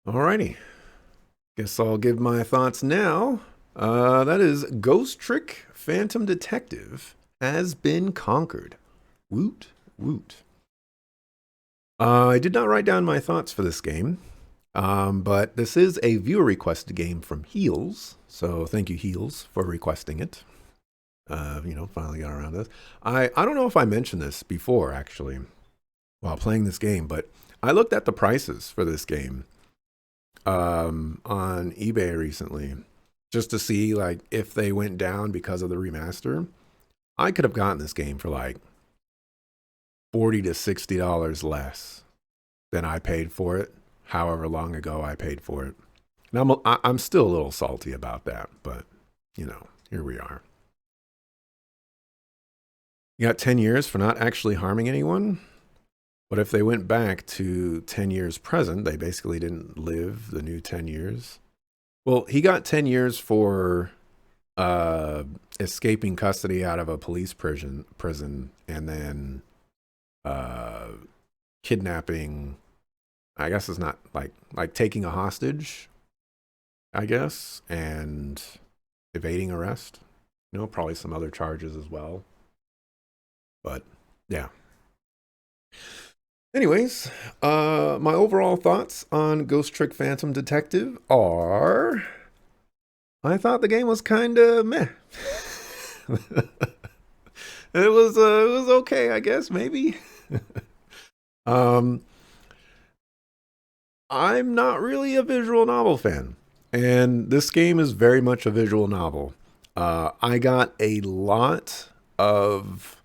Alrighty. Guess I'll give my thoughts now. That is Ghost Trick Phantom Detective has been conquered. Woot, woot. I did not write down my thoughts for this game, but this is a viewer requested game from Heels. So thank you, Heels, for requesting it. Finally got around to this. I don't know if I mentioned this before, actually, while playing this game, but I looked at the prices for this game on eBay recently just to see like if they went down because of the remaster. I could have gotten this game for like $40 to $60 less than I paid for it, however long ago I paid for it. And I'm still a little salty about that, but here we are. You got 10 years for not actually harming anyone. But if they went back to 10 years present, they basically didn't live the new 10 years. Well, he got 10 years for uh, escaping custody out of a police prison and then uh, kidnapping. I guess it's not like taking a hostage, I guess, and evading arrest. Probably some other charges as well. But yeah. Anyways, my overall thoughts on Ghost Trick Phantom Detective are I thought the game was kind of meh. It was okay, I guess, maybe. um I'm not really a visual novel fan, and this game is very much a visual novel. I got a lot of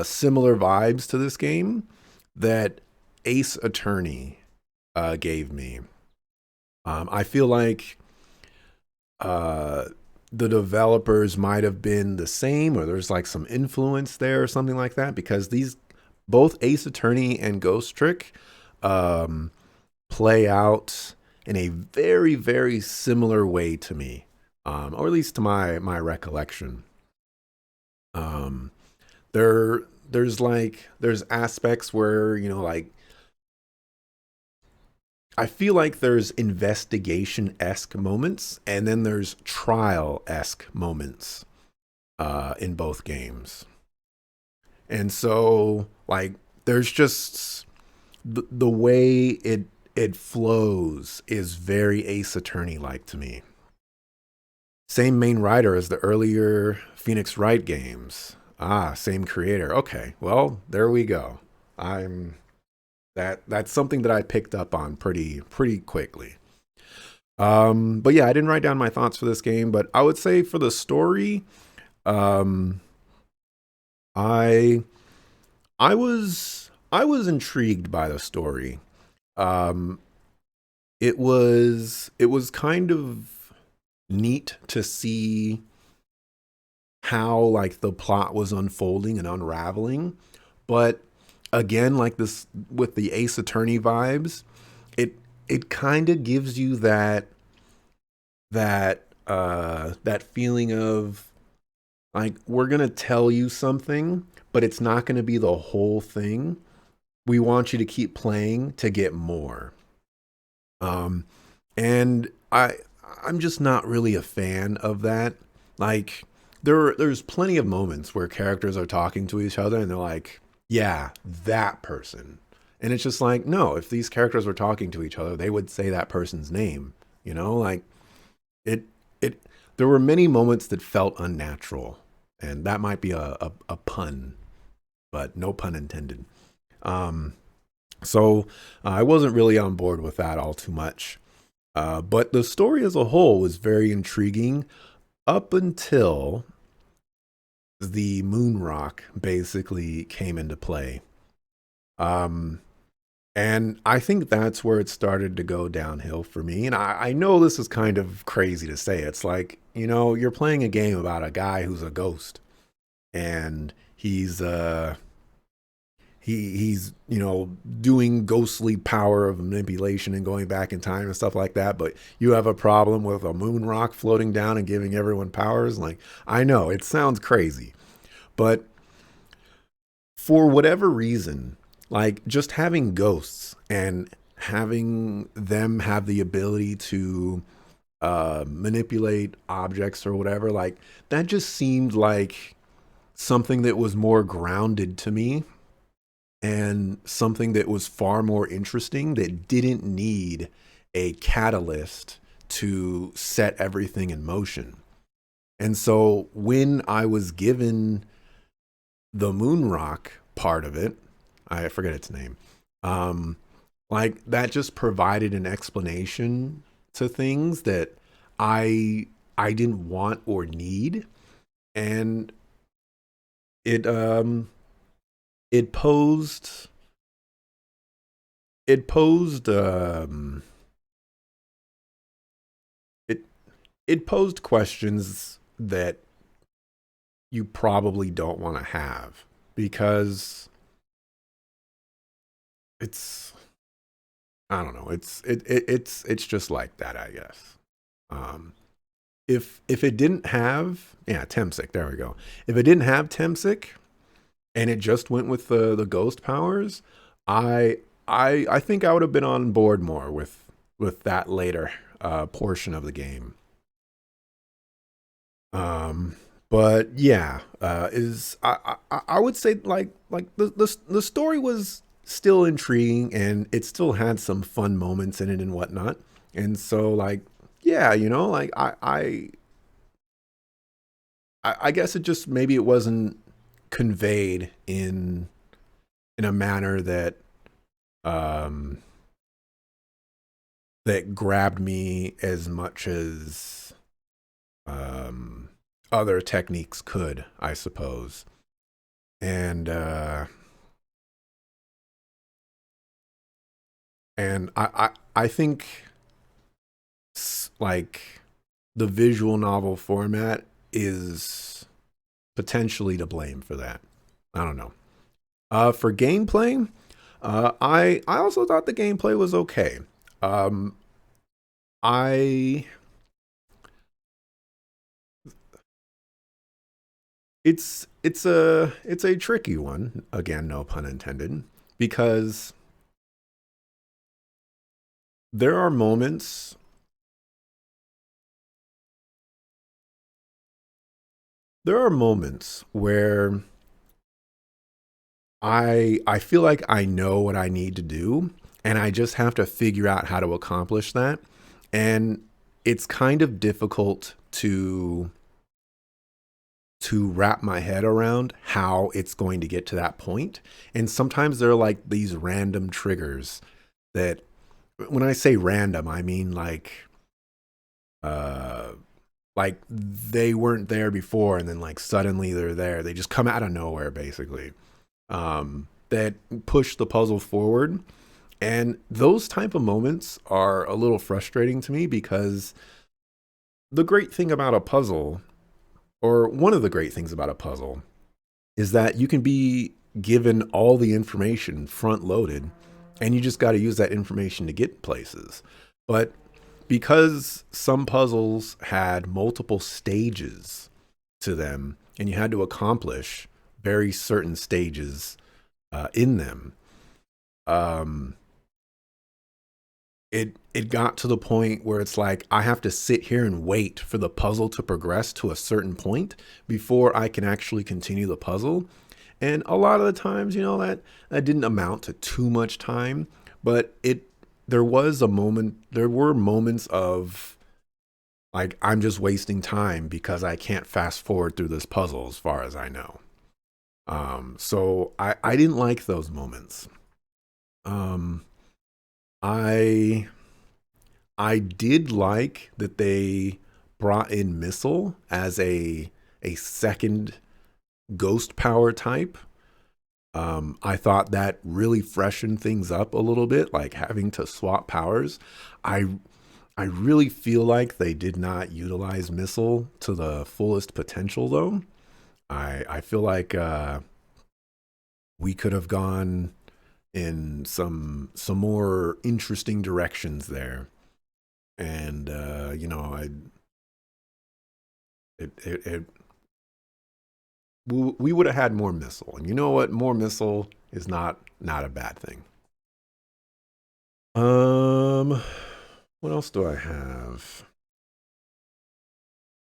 similar vibes to this game that Ace Attorney gave me. I feel like uh, the developers might have been the same, or there's like some influence there or something like that, because these both Ace Attorney and Ghost Trick um, play out in a very, very similar way to me, or at least to my recollection. Um, there's aspects where like I feel like there's investigation esque moments, and then there's trial esque moments in both games. And so, like, there's just the way it flows is very Ace Attorney like to me. Same main writer as the earlier Phoenix Wright games. Ah, same creator. Okay, well, there we go. I'm that's something that I picked up on pretty quickly. But yeah, I didn't write down my thoughts for this game, but I would say for the story, um, I I was intrigued by the story. Um, it was kind of neat to see how like the plot was unfolding and unraveling, but again, like this with the Ace Attorney vibes, it it kind of gives you that feeling of like we're gonna tell you something, but it's not gonna be the whole thing. We want you to keep playing to get more. Um, and I'm just not really a fan of that. Like there's plenty of moments where characters are talking to each other and they're like, "Yeah, that person." And it's just like, no, if these characters were talking to each other, they would say that person's name, like it it there were many moments that felt unnatural. And that might be a pun, but no pun intended. Um so I wasn't really on board with that all too much. But the story as a whole was very intriguing up until the moon rock basically came into play. Um, and I think that's where it started to go downhill for me. And I know this is kind of crazy to say. It's like, you're playing a game about a guy who's a ghost and he's doing ghostly power of manipulation and going back in time and stuff like that, but you have a problem with a moon rock floating down and giving everyone powers. Like, I know it sounds crazy, but for whatever reason, like just having ghosts and having them have the ability to manipulate objects or whatever, like that just seemed like something that was more grounded to me and something that was far more interesting that didn't need a catalyst to set everything in motion. And so when I was given the moon rock part of it, I forget its name, um, like that just provided an explanation to things that I I didn't want or need, and it it posed it posed it it posed questions that you probably don't want to have because it's I don't know, it's just like that, I guess. Um if it didn't have, yeah, Temsic, there we go. If it didn't have Temsic and it just went with the ghost powers, I I think I would have been on board more with that later portion of the game. Um, but yeah, is I would say like the story was still intriguing and it still had some fun moments in it and whatnot. And so like yeah, you know, like I guess it just maybe it wasn't conveyed in a manner um that grabbed me as much as um other techniques could, I suppose. And I think like the visual novel format is potentially to blame for that. I don't know. For gameplay, I also thought the gameplay was okay. Um, I it's a tricky one. Again, no pun intended, because there are moments there are moments where I feel like I know what I need to do and I just have to figure out how to accomplish that. And it's kind of difficult to wrap my head around how it's going to get to that point. And sometimes there are like these random triggers that when I say random, I mean uh like they weren't there before and then like suddenly they're there. They just come out of nowhere basically. That push the puzzle forward. And those type of moments are a little frustrating to me because the great thing about a puzzle, or one of the great things about a puzzle, is that you can be given all the information front loaded and you just got to use that information to get places. But because some puzzles had multiple stages to them and you had to accomplish very certain stages in them, um, it got to the point where it's like I have to sit here and wait for the puzzle to progress to a certain point before I can actually continue the puzzle. And a lot of the times, you know, that didn't amount to too much time, but it there were moments of like I'm just wasting time because I can't fast forward through this puzzle as far as I know. So I didn't like those moments. Um, I I did like that they brought in Missile as a second ghost power type. I thought that really freshened things up a little bit, like having to swap powers. I I really feel like they did not utilize Missile to the fullest potential, though. I feel like we could have gone in some more interesting directions there, and you know, it we would have had more Missile, and you know what? More Missile is not a bad thing. Um, what else do I have?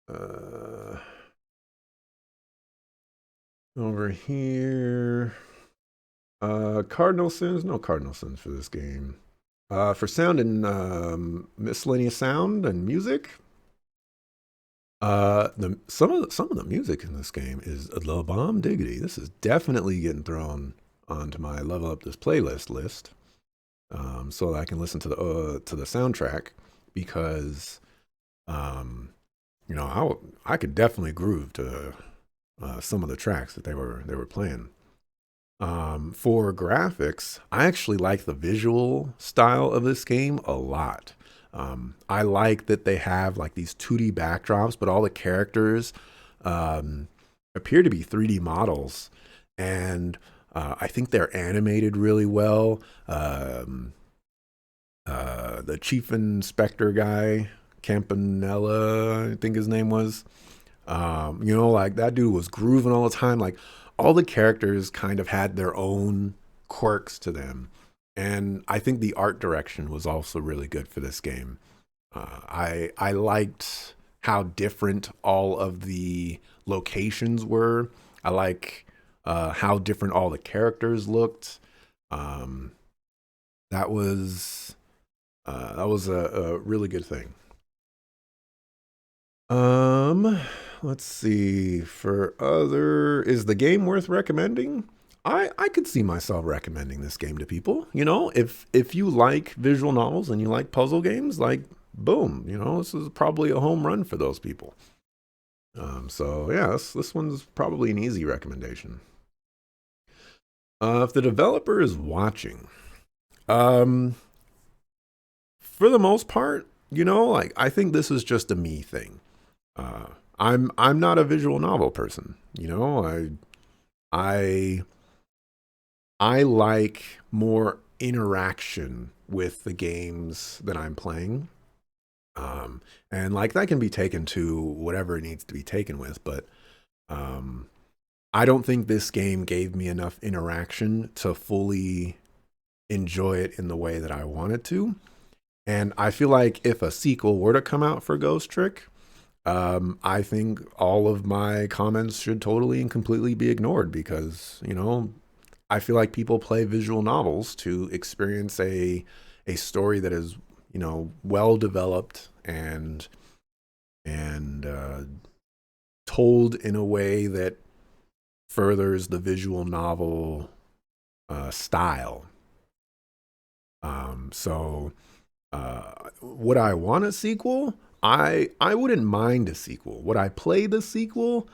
Uh, over here. Cardinal sins? No cardinal sins for this game. For sound and miscellaneous sound and music. The some of the music in this game is the bomb diggity. This is definitely getting thrown onto my level up this playlist list, so that I can listen to the soundtrack because um, I could definitely groove to some of the tracks that they were playing. For graphics, I actually like the visual style of this game a lot. I like that they have like these 2D backdrops, but all the characters um, appear to be 3D models, and I think they're animated really well. The chief inspector guy, Campanella, I think his name was. Like that dude was grooving all the time. Like all the characters kind of had their own quirks to them. And I think the art direction was also really good for this game. I liked how different all of the locations were. I like how different all the characters looked. Um, that was a really good thing. Um, let's see. For other, is the game worth recommending? I could see myself recommending this game to people. If you like visual novels and you like puzzle games, like boom, this is probably a home run for those people. So yeah, this one's probably an easy recommendation. If the developer is watching, um, for the most part, like I think this is just a me thing. Uh, I'm not a visual novel person. I I like more interaction with the games that I'm playing. And like that can be taken to whatever it needs to be taken with, but um, I don't think this game gave me enough interaction to fully enjoy it in the way that I wanted to. And I feel like if a sequel were to come out for Ghost Trick, I think all of my comments should totally and completely be ignored because, I feel like people play visual novels to experience a story that is, well developed and told in a way that furthers the visual novel style. So would I want a sequel? I wouldn't mind a sequel. Would I play the sequel?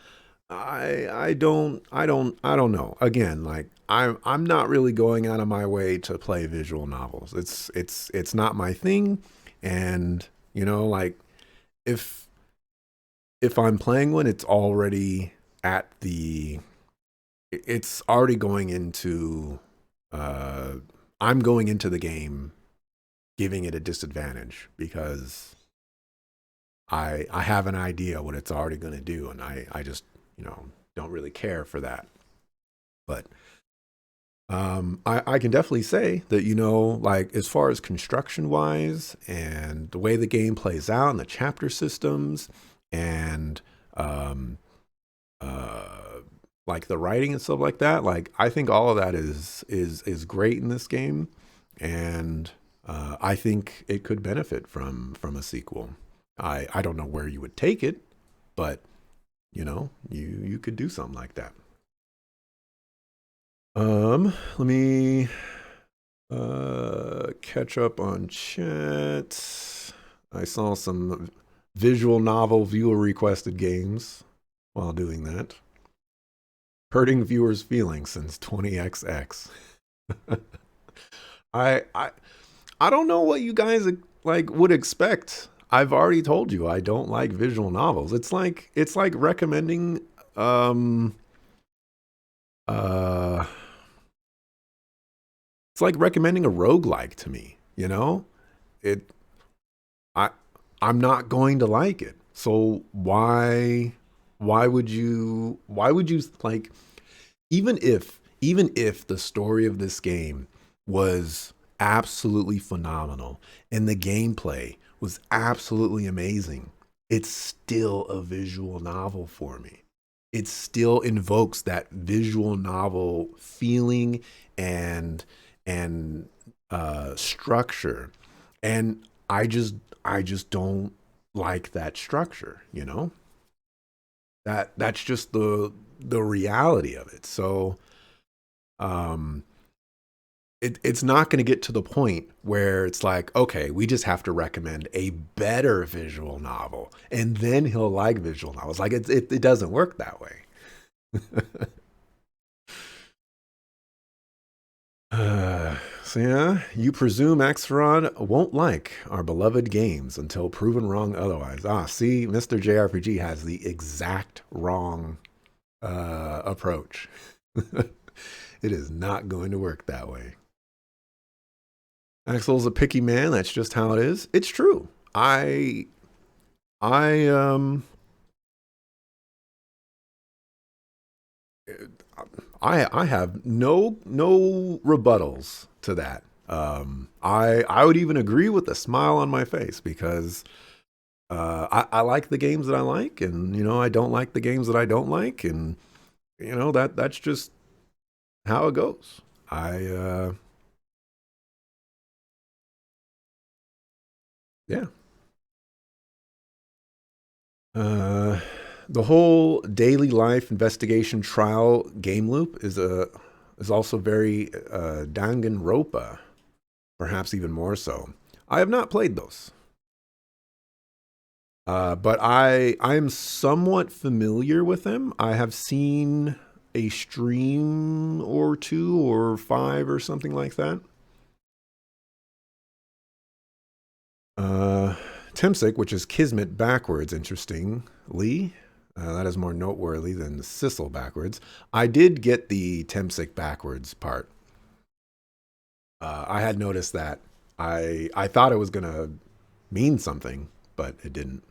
I don't know. Again, like I'm not really going out of my way to play visual novels. It's not my thing, and like if if I'm playing one, at the it's already going into uh I'm going into the game giving it a disadvantage because I have an idea what it's already going to do, and I just don't really care for that. But I can definitely say that like as far as construction wise and the way the game plays out and the chapter systems and um, uh, like the writing and stuff like that, like I think all of that is great in this game, and I think it could benefit from a sequel. I don't know where you would take it, but you could do something like that. Let me catch up on chat. I saw some visual novel viewer requested games while doing that. Hurting viewers' feelings since 20XX. I I I don't know what you guys like would expect. I've already told you I don't like visual novels. It's like recommending um uh it's like recommending a roguelike to me, you know? It I I'm not going to like it. So why would you like even if the story of this game was absolutely phenomenal and the gameplay was absolutely amazing, it's still a visual novel for me. It still invokes that visual novel feeling and and structure, and I just don't like that structure. You know, that's just the reality of it. So um, it's not going to get to the point where it's like, okay, we just have to recommend a better visual novel, and then he'll like visual novels. Like it doesn't work that way. So yeah, you presume Axeron won't like our beloved games until proven wrong otherwise. Ah, see, Mr. JRPG has the exact wrong approach. It is not going to work that way. Axel's a picky man. That's just how it is. It's true. I I have no rebuttals to that. I would even agree with a smile on my face because I like the games that I like, and you know I don't like the games that I don't like, and you know that's just how it goes. I Yeah. Uh, the whole daily life investigation trial game loop is also very Danganronpa, perhaps even more so. I have not played those, but I am somewhat familiar with them. I have seen a stream or two or five or something like that. Uh, Temsic, which is Kismet backwards, interestingly. That is more noteworthy than Sissel backwards. I did get the Temsic backwards part. I had noticed that. I thought it was gonna mean something, but it didn't.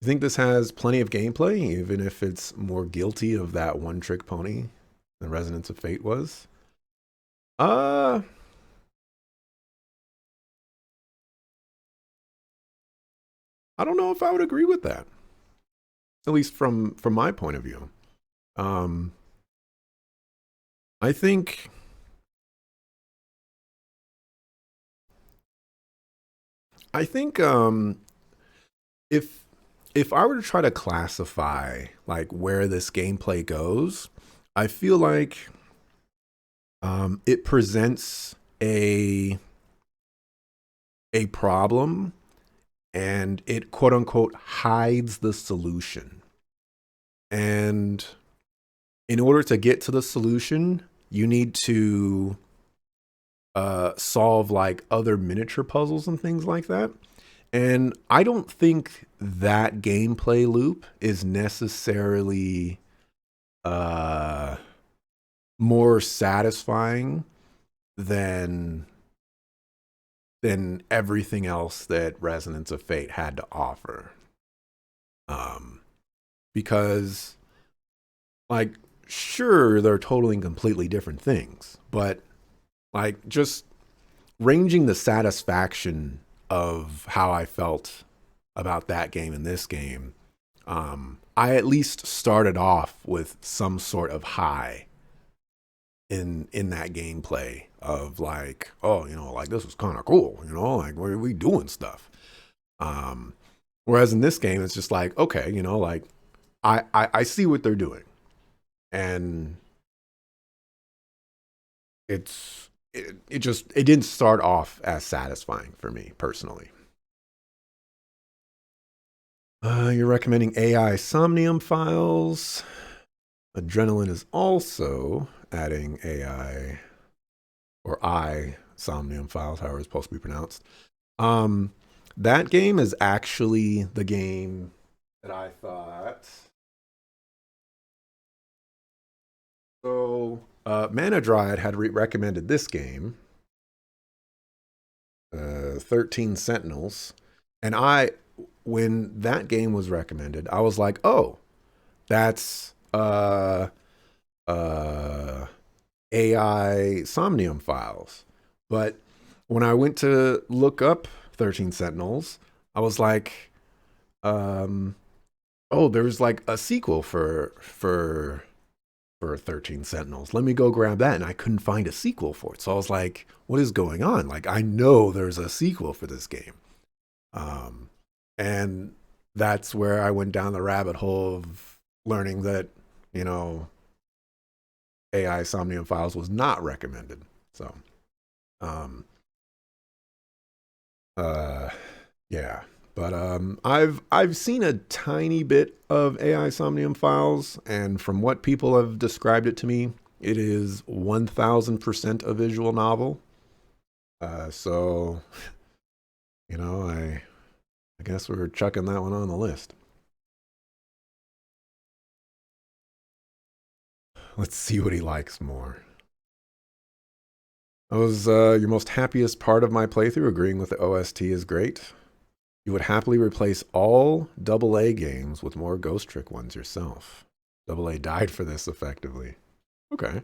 You think this has plenty of gameplay, even if it's more guilty of that one trick pony than Resonance of Fate was? Uh, I don't know if I would agree with that. At least from my point of view. Um, I think I think if if I were to try to classify like where this gameplay goes, I feel like it presents a problem and it quote unquote hides the solution. And in order to get to the solution, you need to solve like other miniature puzzles and things like that. And I don't think that gameplay loop is necessarily uh, more satisfying than everything else that Resonance of Fate had to offer. Um, because like sure they're totally and completely different things, but like just ranging the satisfaction of how I felt about that game and this game, I at least started off with some sort of high in that gameplay of like, oh, you know, like this was kind of cool, you know, like we doing stuff. Um, Whereas in this game, it's just like, okay, you know, like I see what they're doing, and it just it didn't start off as satisfying for me personally. You're recommending AI Somnium files. Adrenaline is also adding AI or I Somnium files, however it's supposed to be pronounced. Um, that game is actually the game that I thought. So, Mana Dryad had recommended this game, 13 Sentinels, and when that game was recommended, I was like, oh, that's uh, AI Somnium files. But when I went to look up 13 Sentinels, I was like, oh, there's like a sequel for 13 Sentinels. Let me go grab that. And I couldn't find a sequel for it. So I was like, what is going on? Like, I know there's a sequel for this game. And that's where I went down the rabbit hole of learning that, you know, AI Somnium Files was not recommended. So, um, yeah. But I've seen a tiny bit of AI Somnium Files, and from what people have described it to me, it is 1000% a visual novel. So, you know, I guess we're chucking that one on the list. Let's see what he likes more. That was your most happiest part of my playthrough, agreeing with the OST is great. You would happily replace all AA games with more Ghost Trick ones yourself. AA died for this effectively. Okay.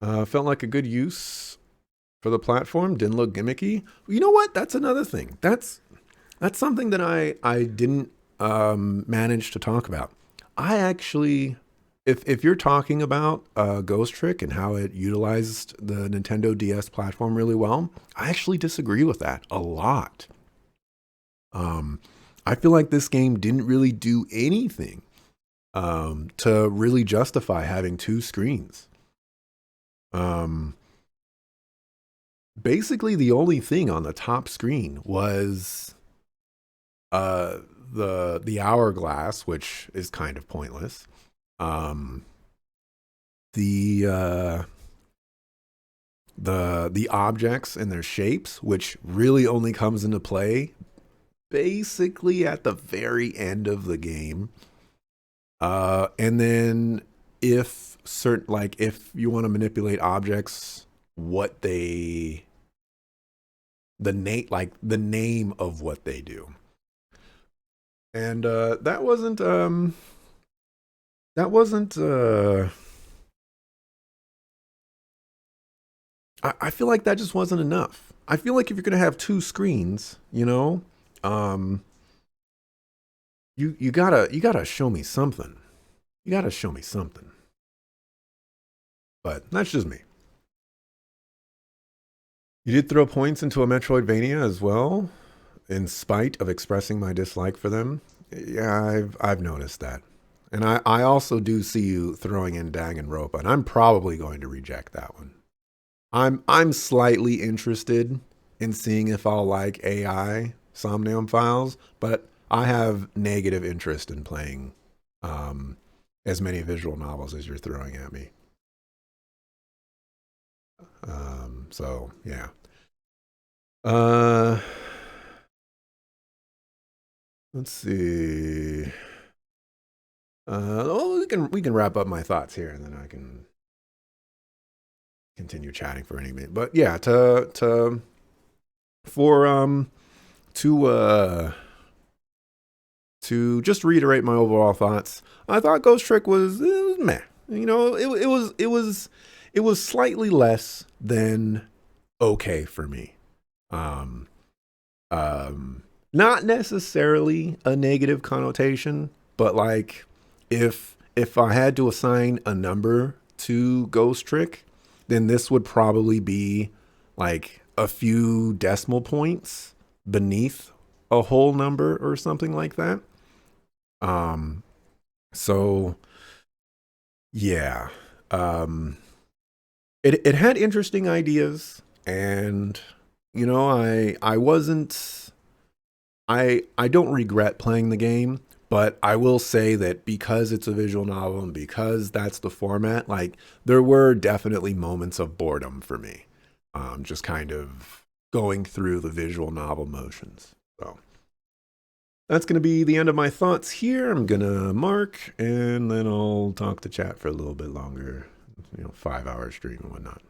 Felt like a good use for the platform. Didn't look gimmicky. You know what? That's another thing. That's something that I didn't manage to talk about. I actually, if you're talking about Ghost Trick and how it utilized the Nintendo DS platform really well, I actually disagree with that a lot. I feel like this game didn't really do anything to really justify having two screens. Basically, the only thing on the top screen was the hourglass, which is kind of pointless. The the objects and their shapes, which really only comes into play basically at the very end of the game. And then if certain, like if you want to manipulate objects, what they, the name of what they do. And that wasn't I feel like that just wasn't enough. I feel like if you're gonna have two screens, you know, um, you gotta show me something. You gotta show me something. But that's just me. You did throw points into a Metroidvania as well, in spite of expressing my dislike for them. Yeah, I've noticed that. And I also do see you throwing in Danganronpa, and I'm probably going to reject that one. I'm slightly interested in seeing if I'll like AI Somnium Files, but I have negative interest in playing as many visual novels as you're throwing at me. So yeah. Uh, let's see. Well, we can wrap up my thoughts here, and then I can continue chatting for any minute. But yeah, for to just reiterate my overall thoughts, I thought Ghost Trick was, it was meh. You know, it was slightly less than okay for me. Um, Not necessarily a negative connotation, but like if I had to assign a number to Ghost Trick, then this would probably be like a few decimal points beneath a whole number or something like that. Um, so yeah, um, it had interesting ideas, and you know, I wasn't I don't regret playing the game, but I will say that because it's a visual novel and because that's the format, like there were definitely moments of boredom for me. Just kind of going through the visual novel motions. So that's going to be the end of my thoughts here. I'm going to mark and then I'll talk to chat for a little bit longer, 5-hour stream and whatnot.